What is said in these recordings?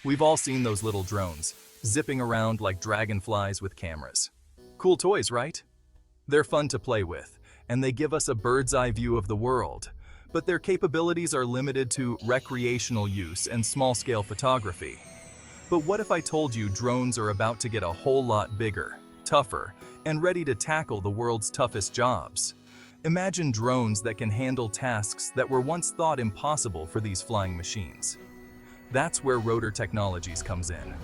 We've all seen those little drones, zipping around like dragonflies with cameras. Cool toys, right? They're fun to play with, and they give us a bird's-eye view of the world. But their capabilities are limited to recreational use and small-scale photography. But what if I told you drones are about to get a whole lot bigger, tougher, and ready to tackle the world's toughest jobs? Imagine drones that can handle tasks that were once thought impossible for these flying machines. That's where Rotor Technologies comes in.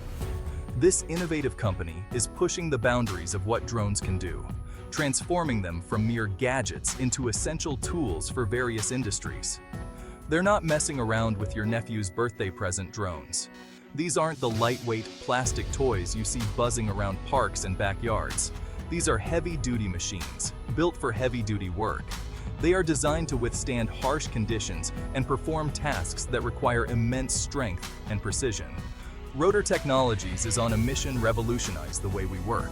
This innovative company is pushing the boundaries of what drones can do, transforming them from mere gadgets into essential tools for various industries. They're not messing around with your nephew's birthday present drones. These aren't the lightweight plastic toys you see buzzing around parks and backyards. These are heavy-duty machines, built for heavy-duty work. They are designed to withstand harsh conditions and perform tasks that require immense strength and precision. Rotor Technologies is on a mission to revolutionize the way we work.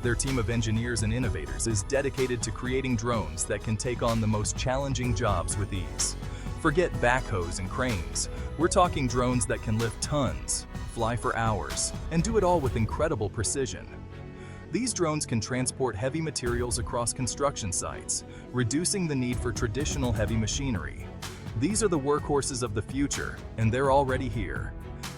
Their team of engineers and innovators is dedicated to creating drones that can take on the most challenging jobs with ease. Forget backhoes and cranes. We're talking drones that can lift tons, fly for hours, and do it all with incredible precision. These drones can transport heavy materials across construction sites, reducing the need for traditional heavy machinery. These are the workhorses of the future, and they're already here.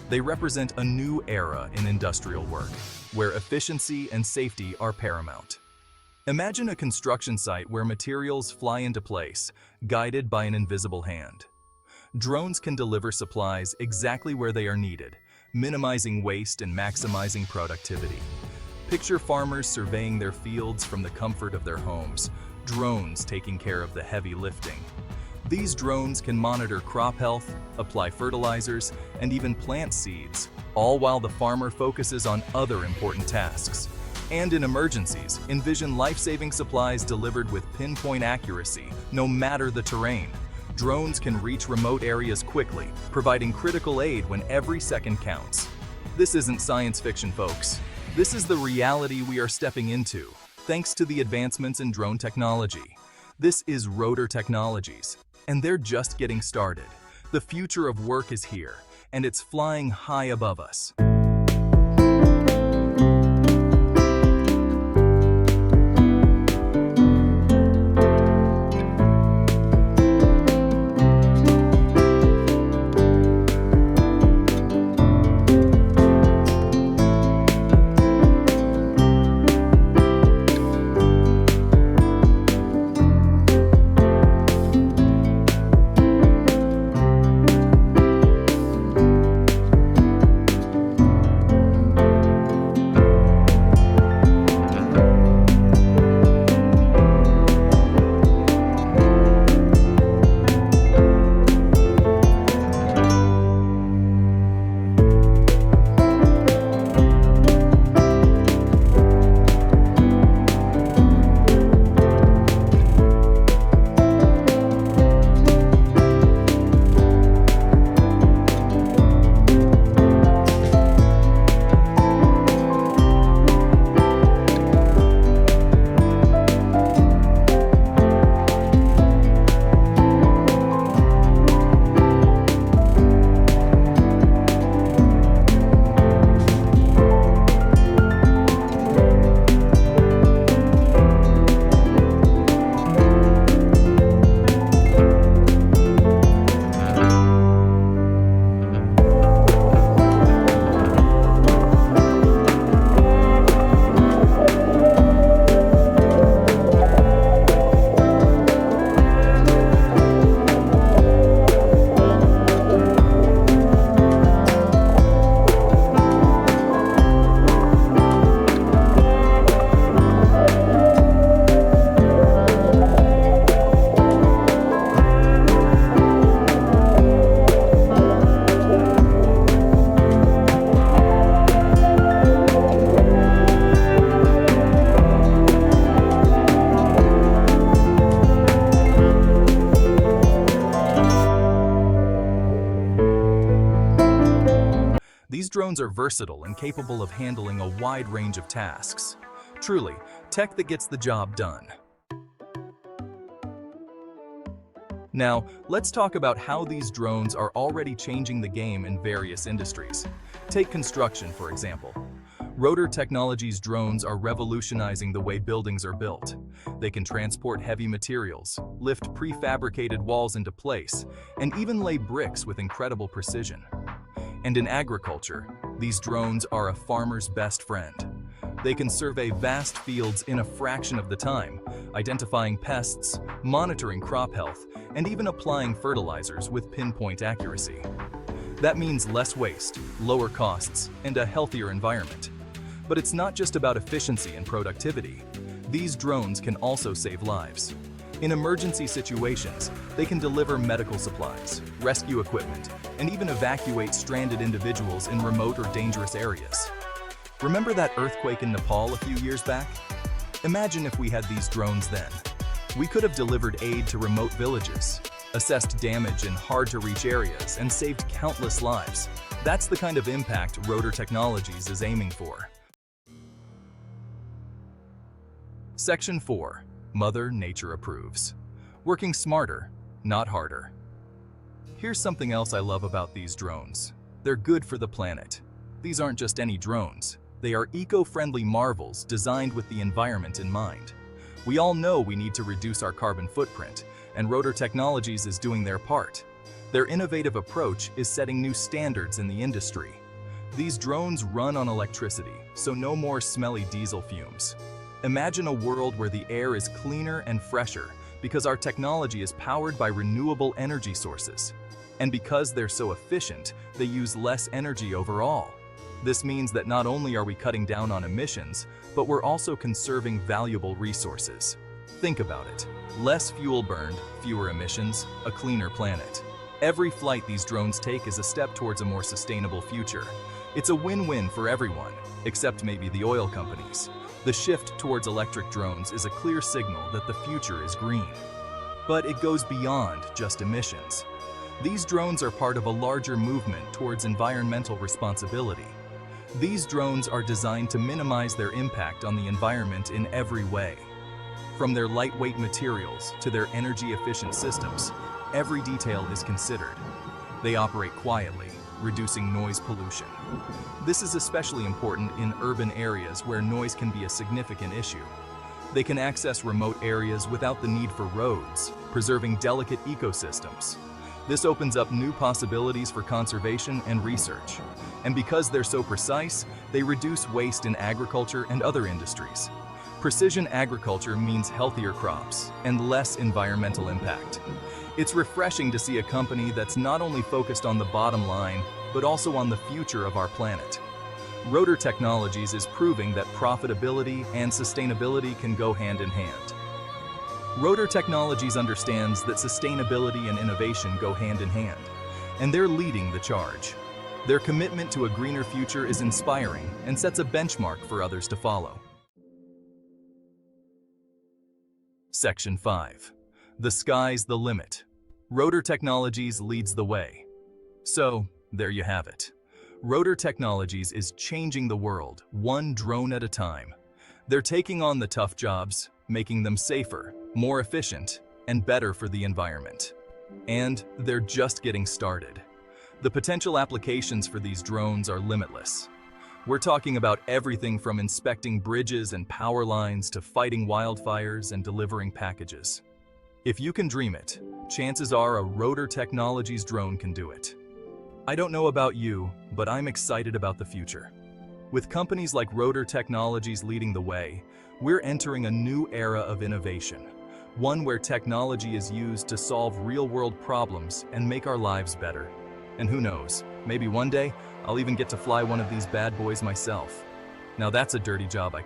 They represent a new era in industrial work, where efficiency and safety are paramount. Imagine a construction site where materials fly into place, guided by an invisible hand. Drones can deliver supplies exactly where they are needed, minimizing waste and maximizing productivity. Picture farmers surveying their fields from the comfort of their homes, drones taking care of the heavy lifting. These drones can monitor crop health, apply fertilizers, and even plant seeds, all while the farmer focuses on other important tasks. And in emergencies, envision life-saving supplies delivered with pinpoint accuracy, no matter the terrain. Drones can reach remote areas quickly, providing critical aid when every second counts. This isn't science fiction, folks. This is the reality we are stepping into, thanks to the advancements in drone technology. This is Rotor Technologies, and they're just getting started. The future of work is here, and it's flying high above us. These drones are versatile and capable of handling a wide range of tasks. Truly, tech that gets the job done. Now, let's talk about how these drones are already changing the game in various industries. Take construction, for example. Rotor Technologies drones are revolutionizing the way buildings are built. They can transport heavy materials, lift prefabricated walls into place, and even lay bricks with incredible precision. And in agriculture, these drones are a farmer's best friend. They can survey vast fields in a fraction of the time, identifying pests, monitoring crop health, and even applying fertilizers with pinpoint accuracy. That means less waste, lower costs, and a healthier environment. But it's not just about efficiency and productivity. These drones can also save lives. In emergency situations, they can deliver medical supplies, rescue equipment, and even evacuate stranded individuals in remote or dangerous areas. Remember that earthquake in Nepal a few years back? Imagine if we had these drones then. We could have delivered aid to remote villages, assessed damage in hard-to-reach areas, and saved countless lives. That's the kind of impact Rotor Technologies is aiming for. Section 4. Mother Nature approves. Working smarter, not harder. Here's something else I love about these drones. They're good for the planet. These aren't just any drones. They are eco-friendly marvels designed with the environment in mind. We all know we need to reduce our carbon footprint, and Rotor Technologies is doing their part. Their innovative approach is setting new standards in the industry. These drones run on electricity, so no more smelly diesel fumes. Imagine a world where the air is cleaner and fresher because our technology is powered by renewable energy sources. And because they're so efficient, they use less energy overall. This means that not only are we cutting down on emissions, but we're also conserving valuable resources. Think about it. Less fuel burned, fewer emissions, a cleaner planet. Every flight these drones take is a step towards a more sustainable future. It's a win-win for everyone, except maybe the oil companies. The shift towards electric drones is a clear signal that the future is green. But it goes beyond just emissions. These drones are part of a larger movement towards environmental responsibility. These drones are designed to minimize their impact on the environment in every way. From their lightweight materials to their energy-efficient systems, every detail is considered. They operate quietly, reducing noise pollution. This is especially important in urban areas where noise can be a significant issue. They can access remote areas without the need for roads, preserving delicate ecosystems. This opens up new possibilities for conservation and research. And because they're so precise, they reduce waste in agriculture and other industries. Precision agriculture means healthier crops and less environmental impact. It's refreshing to see a company that's not only focused on the bottom line, but also on the future of our planet. Rotor Technologies is proving that profitability and sustainability can go hand in hand. Rotor Technologies understands that sustainability and innovation go hand in hand, and they're leading the charge. Their commitment to a greener future is inspiring and sets a benchmark for others to follow. Section 5. The sky's the limit. Rotor Technologies leads the way. So, there you have it. Rotor Technologies is changing the world, one drone at a time. They're taking on the tough jobs, making them safer, more efficient, and better for the environment. And they're just getting started. The potential applications for these drones are limitless. We're talking about everything from inspecting bridges and power lines to fighting wildfires and delivering packages. If you can dream it, chances are a Rotor Technologies drone can do it. I don't know about you, but I'm excited about the future. With companies like Rotor Technologies leading the way, we're entering a new era of innovation, one where technology is used to solve real-world problems and make our lives better. And who knows, maybe one day I'll even get to fly one of these bad boys myself. Now that's a dirty job I can